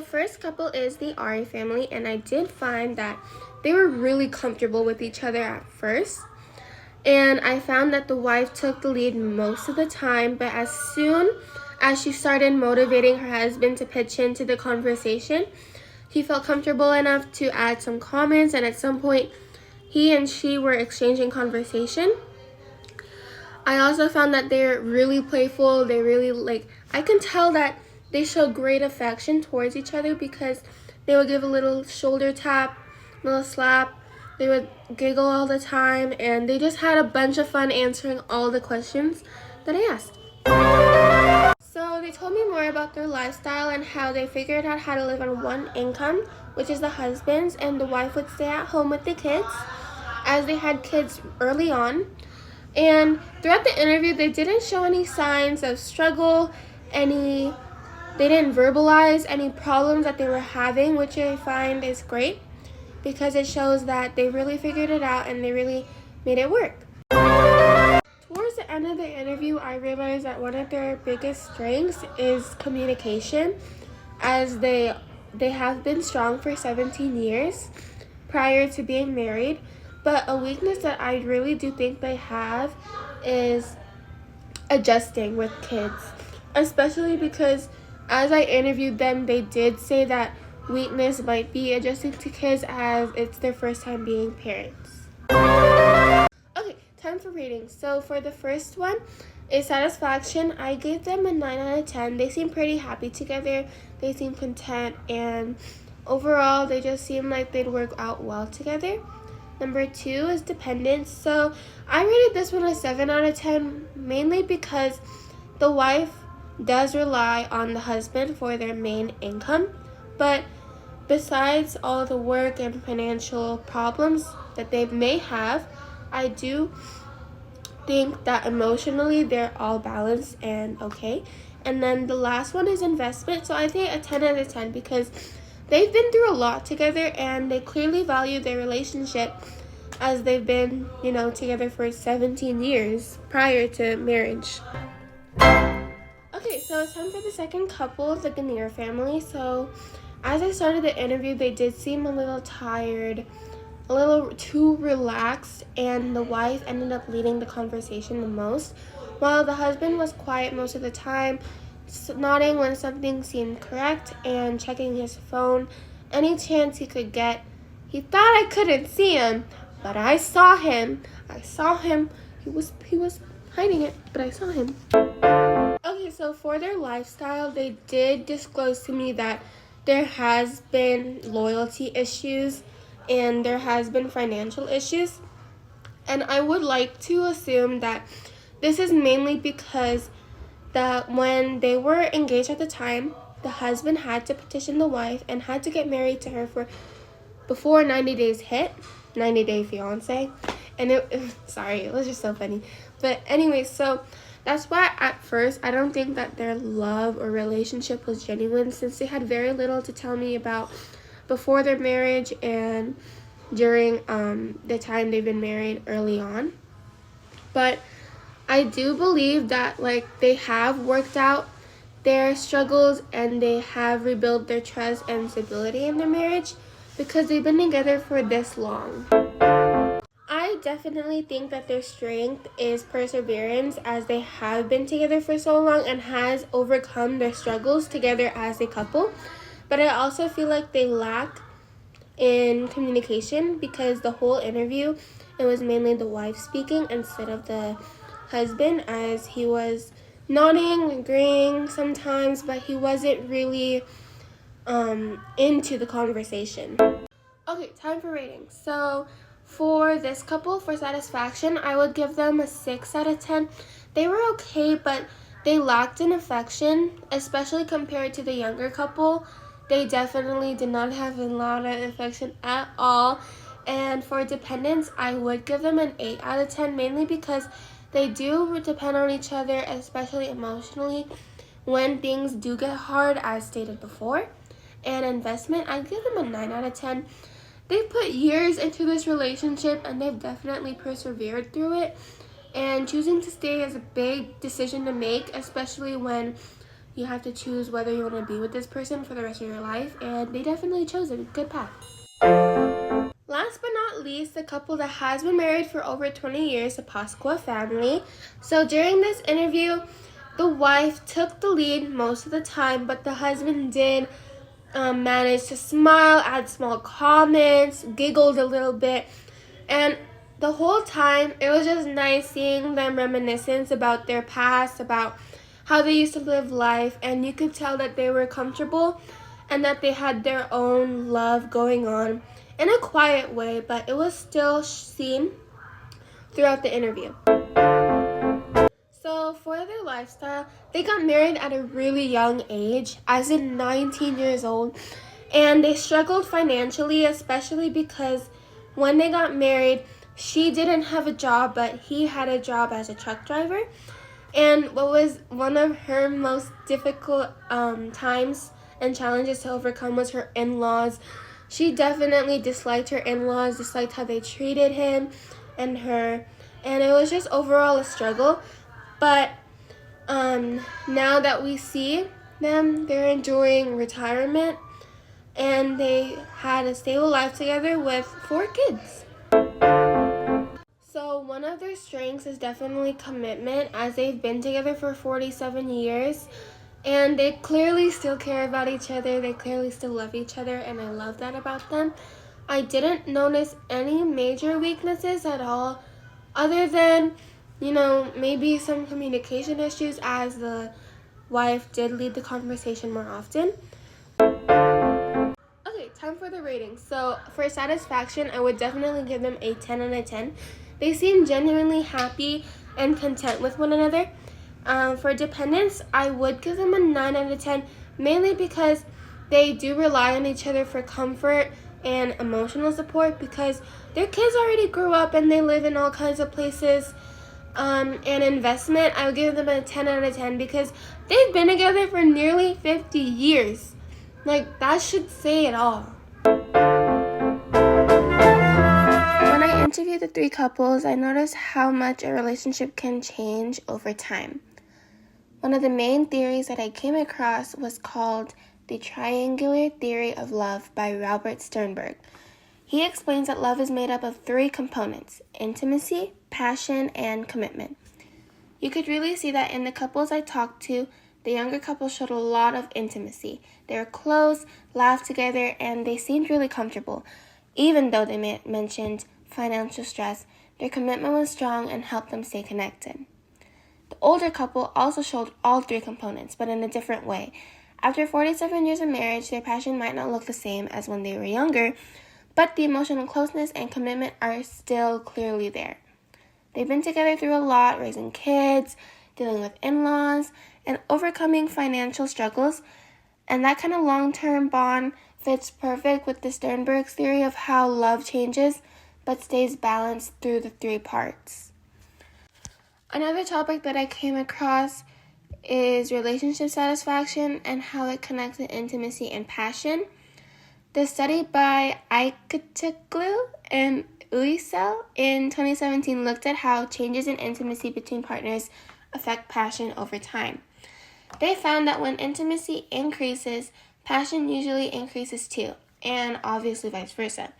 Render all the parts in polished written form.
first couple is the Ari family, and I did find that they were really comfortable with each other at first. And I found that the wife took the lead most of the time, but as soon as she started motivating her husband to pitch into the conversation, he felt comfortable enough to add some comments, and at some point, he and she were exchanging conversation. I also found that they're really playful. They really I can tell that they show great affection towards each other because they would give a little shoulder tap, a little slap. They would giggle all the time, and they just had a bunch of fun answering all the questions that I asked. So they told me more about their lifestyle and how they figured out how to live on one income, which is the husband's, and the wife would stay at home with the kids as they had kids early on. And throughout the interview, they didn't show any signs of struggle, they didn't verbalize any problems that they were having, which I find is great because it shows that they really figured it out and they really made it work. Towards the end of the interview, I realized that one of their biggest strengths is communication, as they have been strong for 17 years prior to being married. But a weakness that I really do think they have is adjusting with kids, especially because as I interviewed them, they did say that weakness might be adjusting to kids as it's their first time being parents. Okay, time for ratings. So for the first one is satisfaction. I gave them a 9 out of 10. They seem pretty happy together. They seem content, and overall they just seem like they'd work out well together. Number 2 is dependence. So I rated this one a 7 out of 10, mainly because the wife does rely on the husband for their main income. But besides all the work and financial problems that they may have, I do think that emotionally they're all balanced and okay. And then the last one is investment. So I think a 10 out of 10 because they've been through a lot together and they clearly value their relationship as they've been, together for 17 years prior to marriage. Okay, so it's time for the second couple, the Ganir family. So as I started the interview, they did seem a little tired, a little too relaxed, and the wife ended up leading the conversation the most, while the husband was quiet most of the time, nodding when something seemed correct and checking his phone any chance he could get. He thought I couldn't see him, but I saw him. He was hiding it, but I saw him. Okay, so for their lifestyle, they did disclose to me that there has been loyalty issues and there has been financial issues. And I would like to assume that this is mainly because that when they were engaged at the time, the husband had to petition the wife and had to get married to her before 90 days hit, 90-day fiance. And it was just so funny. But anyway, so that's why at first I don't think that their love or relationship was genuine, since they had very little to tell me about before their marriage and during the time they've been married early on. But I do believe that they have worked out their struggles and they have rebuilt their trust and stability in their marriage because they've been together for this long. I definitely think that their strength is perseverance, as they have been together for so long and has overcome their struggles together as a couple. But I also feel like they lack in communication because the whole interview, it was mainly the wife speaking instead of the husband, as he was nodding, agreeing sometimes, but he wasn't really into the conversation. Okay, time for ratings. So for this couple, for satisfaction, I would give them a 6 out of 10. They were okay, but they lacked in affection, especially compared to the younger couple. They definitely did not have a lot of affection at all. And for dependence, I would give them an 8 out of 10, mainly because they do depend on each other, especially emotionally, when things do get hard, as stated before. And investment, I'd give them a 9 out of 10. They've put years into this relationship and they've definitely persevered through it. And choosing to stay is a big decision to make, especially when You have to choose whether you want to be with this person for the rest of your life, and they definitely chose a good path. Last but not least, the couple that has been married for over 20 years, the Pasqua family. So during this interview, the wife took the lead most of the time, but the husband did manage to smile, add small comments, giggled a little bit, and the whole time it was just nice seeing them reminiscence about their past, about how they used to live life, and you could tell that they were comfortable and that they had their own love going on in a quiet way, but it was still seen throughout the interview. So for their lifestyle, they got married at a really young age, as in 19 years old, and they struggled financially, especially because when they got married, she didn't have a job, but he had a job as a truck driver. And what was one of her most difficult times and challenges to overcome was her in-laws. She definitely disliked her in-laws, disliked how they treated him and her, and it was just overall a struggle. But now that we see them, they're enjoying retirement, and they had a stable life together with 4 kids. So one of their strengths is definitely commitment, as they've been together for 47 years. And they clearly still care about each other. They clearly still love each other, and I love that about them. I didn't notice any major weaknesses at all, other than, maybe some communication issues, as the wife did lead the conversation more often. Okay, time for the rating. So for satisfaction, I would definitely give them a 10 out of 10. They seem genuinely happy and content with one another. For dependence, I would give them a 9 out of 10, mainly because they do rely on each other for comfort and emotional support, because their kids already grew up and they live in all kinds of places. And investment, I would give them a 10 out of 10 because they've been together for nearly 50 years. Like, that should say it all. When I interviewed the 3 couples, I noticed how much a relationship can change over time. One of the main theories that I came across was called the triangular theory of love by Robert Sternberg. He explains that love is made up of 3 components: intimacy, passion, and commitment. You could really see that in the couples I talked to. The younger couple showed a lot of intimacy. They were close, laughed together, and they seemed really comfortable. Even though they mentioned financial stress, their commitment was strong and helped them stay connected. The older couple also showed all 3 components, but in a different way. After 47 years of marriage, their passion might not look the same as when they were younger, but the emotional closeness and commitment are still clearly there. They've been together through a lot, raising kids, dealing with in-laws, and overcoming financial struggles, and that kind of long-term bond fits perfect with the Sternberg's theory of how love changes but stays balanced through the 3 parts. Another topic that I came across is relationship satisfaction and how it connects to intimacy and passion. The study by Iketiklu and Uisel in 2017 looked at how changes in intimacy between partners affect passion over time. They found that when intimacy increases, passion usually increases too, and obviously vice versa.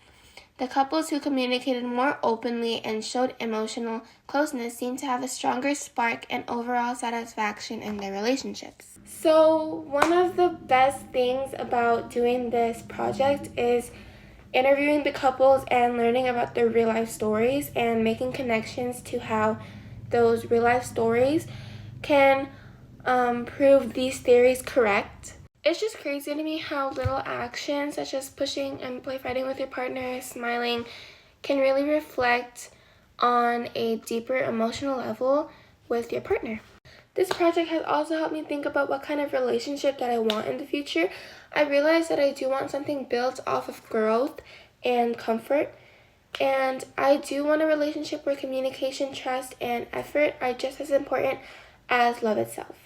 The couples who communicated more openly and showed emotional closeness seemed to have a stronger spark and overall satisfaction in their relationships. So one of the best things about doing this project is interviewing the couples and learning about their real life stories and making connections to how those real life stories can prove these theories correct. It's just crazy to me how little action, such as pushing and play fighting with your partner, smiling, can really reflect on a deeper emotional level with your partner. This project has also helped me think about what kind of relationship that I want in the future. I realized that I do want something built off of growth and comfort, and I do want a relationship where communication, trust, and effort are just as important as love itself.